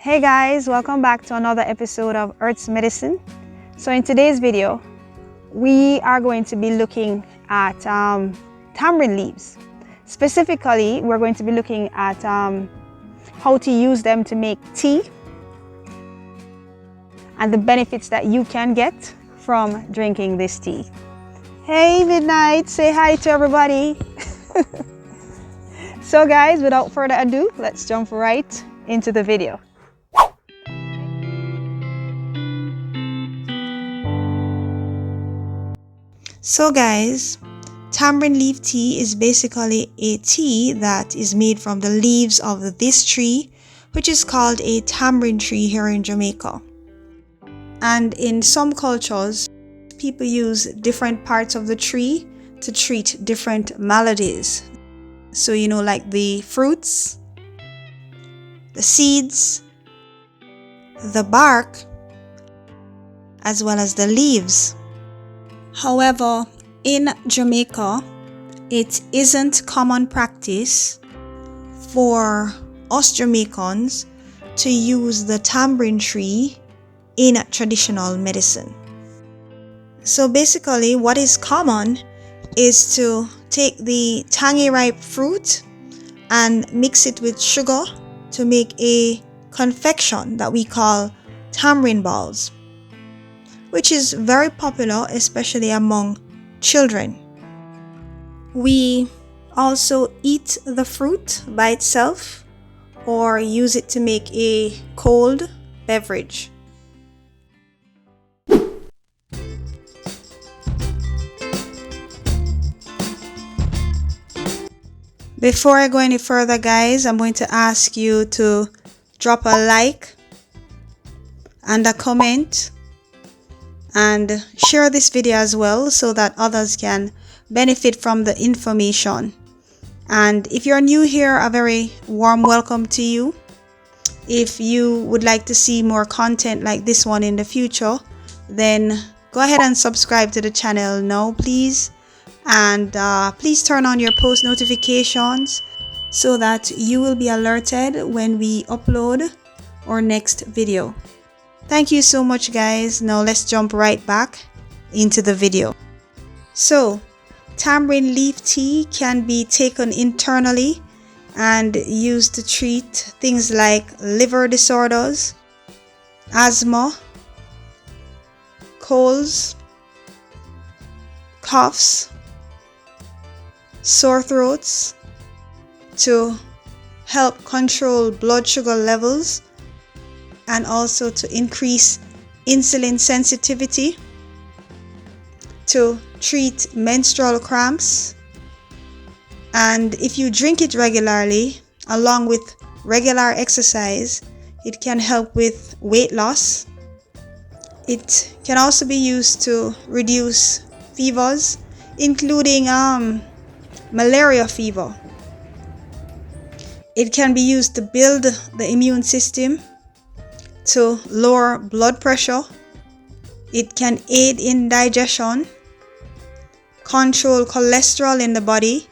Hey guys, welcome back to another episode of Earth's Medicine. So in today's video, we are going to be looking at tamarind leaves. Specifically, we're going to be looking at how to use them to make tea and the benefits that you can get from drinking this tea. Hey Midnight, say hi to everybody. So guys, without further ado, let's jump right into the video. So guys, tamarind leaf tea is basically a tea that is made from the leaves of this tree, which is called a tamarind tree here in Jamaica. And in some cultures, people use different parts of the tree to treat different maladies. So like the fruits, the seeds, the bark, as well as the leaves. However, in Jamaica, it isn't common practice for us Jamaicans to use the tamarind tree in traditional medicine. So basically, what is common is to take the tangy ripe fruit and mix it with sugar to make a confection that we call tamarind balls, which is very popular, especially among children. We also eat the fruit by itself or use it to make a cold beverage. Before I go any further, guys, I'm going to ask you to drop a like and a comment and share this video as well so that others can benefit from the information. And if you're new here, a very warm welcome to you. If you would like to see more content like this one in the future, then go ahead and subscribe to the channel now, please. And please turn on your post notifications so that you will be alerted when we upload our next video. Thank you so much, guys. Now let's jump right back into the video. So, tamarind leaf tea can be taken internally and used to treat things like liver disorders, asthma, colds, coughs, sore throats, to help control blood sugar levels, and also to increase insulin sensitivity, to treat menstrual cramps. And if you drink it regularly, along with regular exercise, it can help with weight loss. It can also be used to reduce fevers, including malaria fever. It can be used to build the immune system, to lower blood pressure. It can aid in digestion, control cholesterol in the body,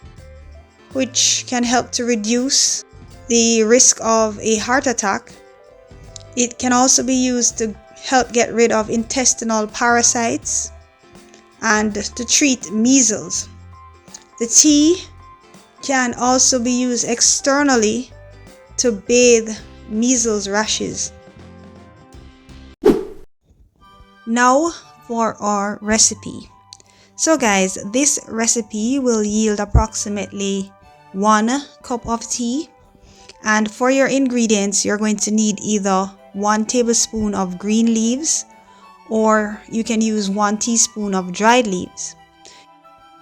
which can help to reduce the risk of a heart attack. It can also be used to help get rid of intestinal parasites and to treat measles. The tea can also be used externally to bathe measles rashes. Now for our recipe. So guys, this recipe will yield approximately 1 cup of tea, and for your ingredients you're going to need either 1 tablespoon of green leaves, or you can use 1 teaspoon of dried leaves.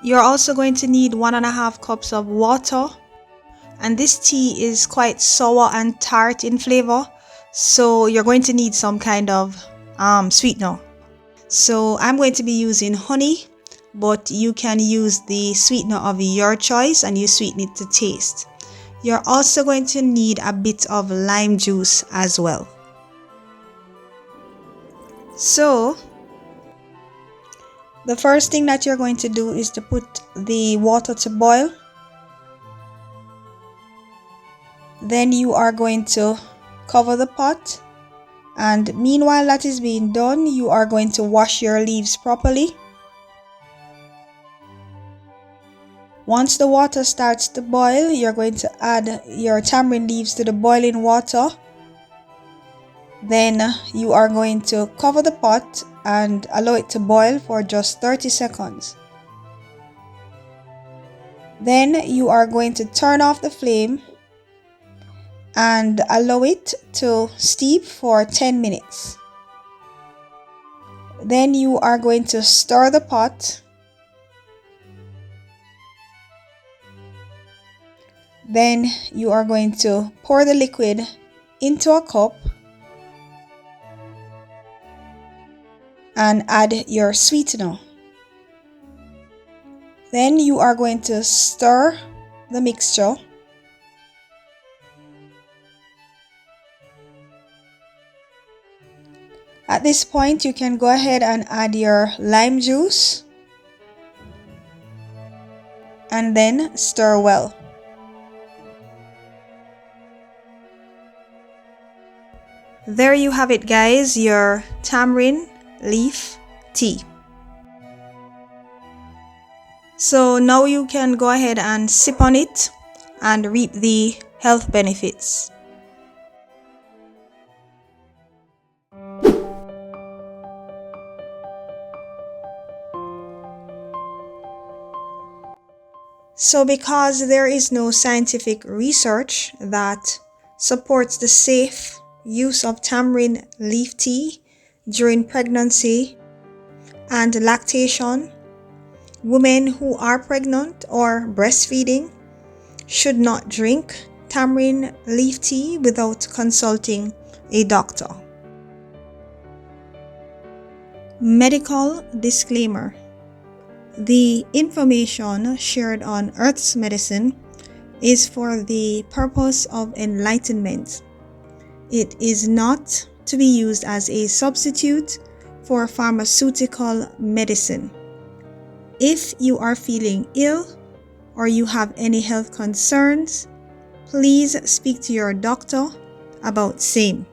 You're also going to need 1.5 cups of water, and this tea is quite sour and tart in flavor, so you're going to need some kind of sweetener. So I'm going to be using honey, but you can use the sweetener of your choice and you sweeten it to taste. You're also going to need a bit of lime juice as well. So the first thing that you're going to do is to put the water to boil. Then you are going to cover the pot, and meanwhile that is being done, you are going to wash your leaves properly. Once the water starts to boil, you're going to add your tamarind leaves to the boiling water. Then you are going to cover the pot and allow it to boil for just 30 seconds. Then you are going to turn off the flame and allow it to steep for 10 minutes. Then you are going to stir the pot. Then you are going to pour the liquid into a cup and add your sweetener. Then you are going to stir the mixture. At this point, you can go ahead and add your lime juice and then stir well. There you have it, guys, your tamarind leaf tea. So now you can go ahead and sip on it and reap the health benefits. So because there is no scientific research that supports the safe use of tamarind leaf tea during pregnancy and lactation, women who are pregnant or breastfeeding should not drink tamarind leaf tea without consulting a doctor. Medical disclaimer. The information shared on Earth's Medicine is for the purpose of enlightenment. It is not to be used as a substitute for pharmaceutical medicine. If you are feeling ill or you have any health concerns, please speak to your doctor about same.